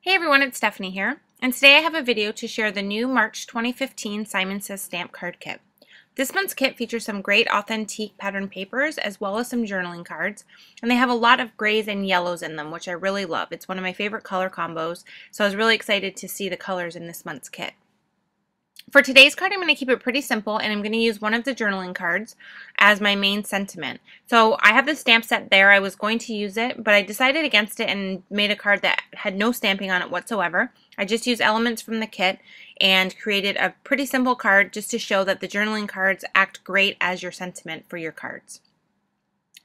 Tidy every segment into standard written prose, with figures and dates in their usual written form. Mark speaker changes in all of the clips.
Speaker 1: Hey everyone, it's Stephanie here, and today I have a video to share the new March 2015 Simon Says Stamp Card Kit. This month's kit features some great authentic pattern papers as well as some journaling cards, and they have a lot of grays and yellows in them, which I really love. It's one of my favorite color combos, so I was really excited to see the colors in this month's kit. For today's card, I'm going to keep it pretty simple, and I'm going to use one of the journaling cards as my main sentiment. So I have the stamp set there. I was going to use it, but I decided against it and made a card that had no stamping on it whatsoever. I just used elements from the kit and created a pretty simple card just to show that the journaling cards act great as your sentiment for your cards.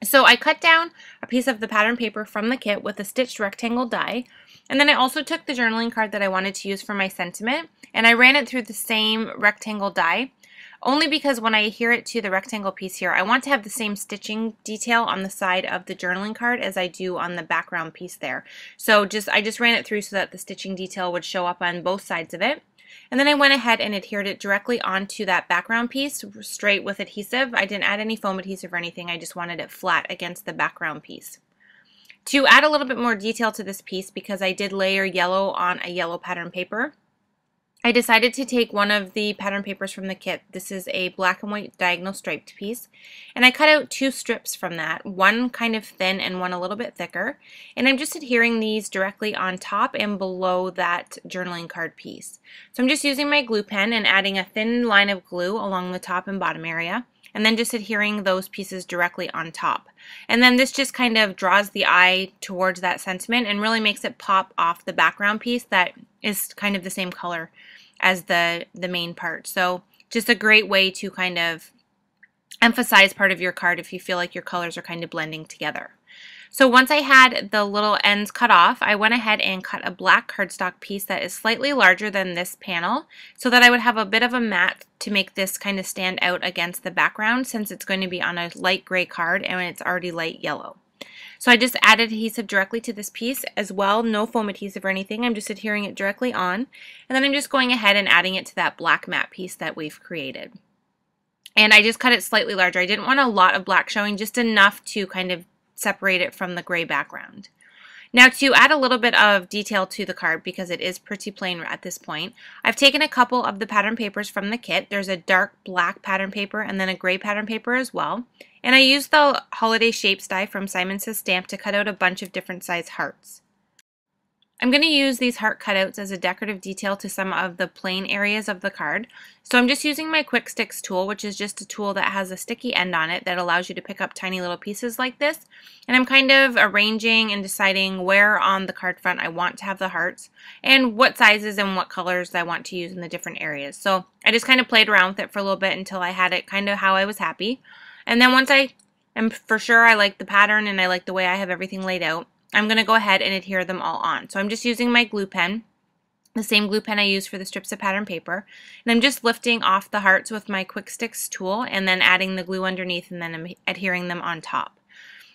Speaker 1: So I cut down a piece of the pattern paper from the kit with a stitched rectangle die, and then I also took the journaling card that I wanted to use for my sentiment and I ran it through the same rectangle die, only because when I adhere it to the rectangle piece here, I want to have the same stitching detail on the side of the journaling card as I do on the background piece there. So I just ran it through so that the stitching detail would show up on both sides of it. And then I went ahead and adhered it directly onto that background piece straight with adhesive. I didn't add any foam adhesive or anything. I just wanted it flat against the background piece. To add a little bit more detail to this piece, because I did layer yellow on a yellow pattern paper, I decided to take one of the pattern papers from the kit. This is a black and white diagonal striped piece, and I cut out two strips from that, one kind of thin and one a little bit thicker, and I'm just adhering these directly on top and below that journaling card piece. So I'm just using my glue pen and adding a thin line of glue along the top and bottom area, and then just adhering those pieces directly on top. And then this just kind of draws the eye towards that sentiment and really makes it pop off the background piece that is kind of the same color as the main part. So just a great way to kind of emphasize part of your card if you feel like your colors are kind of blending together. So once I had the little ends cut off, I went ahead and cut a black cardstock piece that is slightly larger than this panel so that I would have a bit of a mat to make this kind of stand out against the background, since it's going to be on a light gray card and it's already light yellow. So I just added adhesive directly to this piece as well, no foam adhesive or anything. I'm just adhering it directly on, and then I'm just going ahead and adding it to that black matte piece that we've created. And I just cut it slightly larger. I didn't want a lot of black showing, just enough to kind of separate it from the gray background. Now, to add a little bit of detail to the card, because it is pretty plain at this point, I've taken a couple of the pattern papers from the kit. There's a dark black pattern paper and then a gray pattern paper as well. And I used the Holiday Shapes die from Simon Says Stamp to cut out a bunch of different size hearts. I'm going to use these heart cutouts as a decorative detail to some of the plain areas of the card. So I'm just using my Quick Sticks tool, which is just a tool that has a sticky end on it that allows you to pick up tiny little pieces like this. And I'm kind of arranging and deciding where on the card front I want to have the hearts and what sizes and what colors I want to use in the different areas. So I just kind of played around with it for a little bit until I had it kind of how I was happy. And then once I am for sure I like the pattern and I like the way I have everything laid out, I'm going to go ahead and adhere them all on. So I'm just using my glue pen, the same glue pen I use for the strips of pattern paper, and I'm just lifting off the hearts with my Quick Sticks tool and then adding the glue underneath, and then I'm adhering them on top.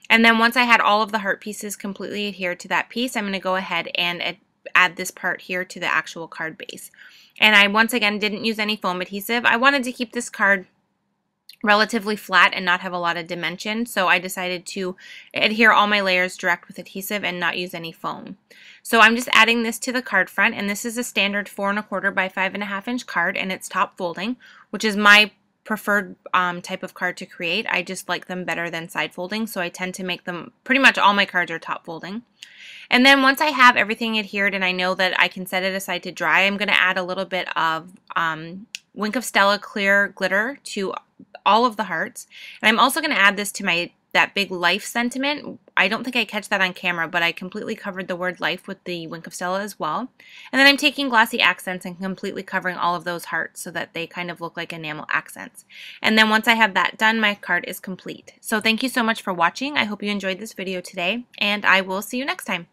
Speaker 1: And then once I had all of the heart pieces completely adhered to that piece, I'm going to go ahead and add this part here to the actual card base. And I once again didn't use any foam adhesive. I wanted to keep this card relatively flat and not have a lot of dimension, so I decided to adhere all my layers direct with adhesive and not use any foam. So I'm just adding this to the card front, and this is a standard 4 1/4 by 5.5 inch card, and it's top folding, which is my preferred type of card to create. I just like them better than side folding, so I tend to make them, pretty much all my cards are top folding. And then once I have everything adhered and I know that I can set it aside to dry, I'm going to add a little bit of Wink of Stella clear glitter to all of the hearts. And I'm also going to add this to that big life sentiment. I don't think I catch that on camera, but I completely covered the word life with the Wink of Stella as well. And then I'm taking glossy accents and completely covering all of those hearts so that they kind of look like enamel accents. And then once I have that done, my card is complete. So thank you so much for watching. I hope you enjoyed this video today, and I will see you next time.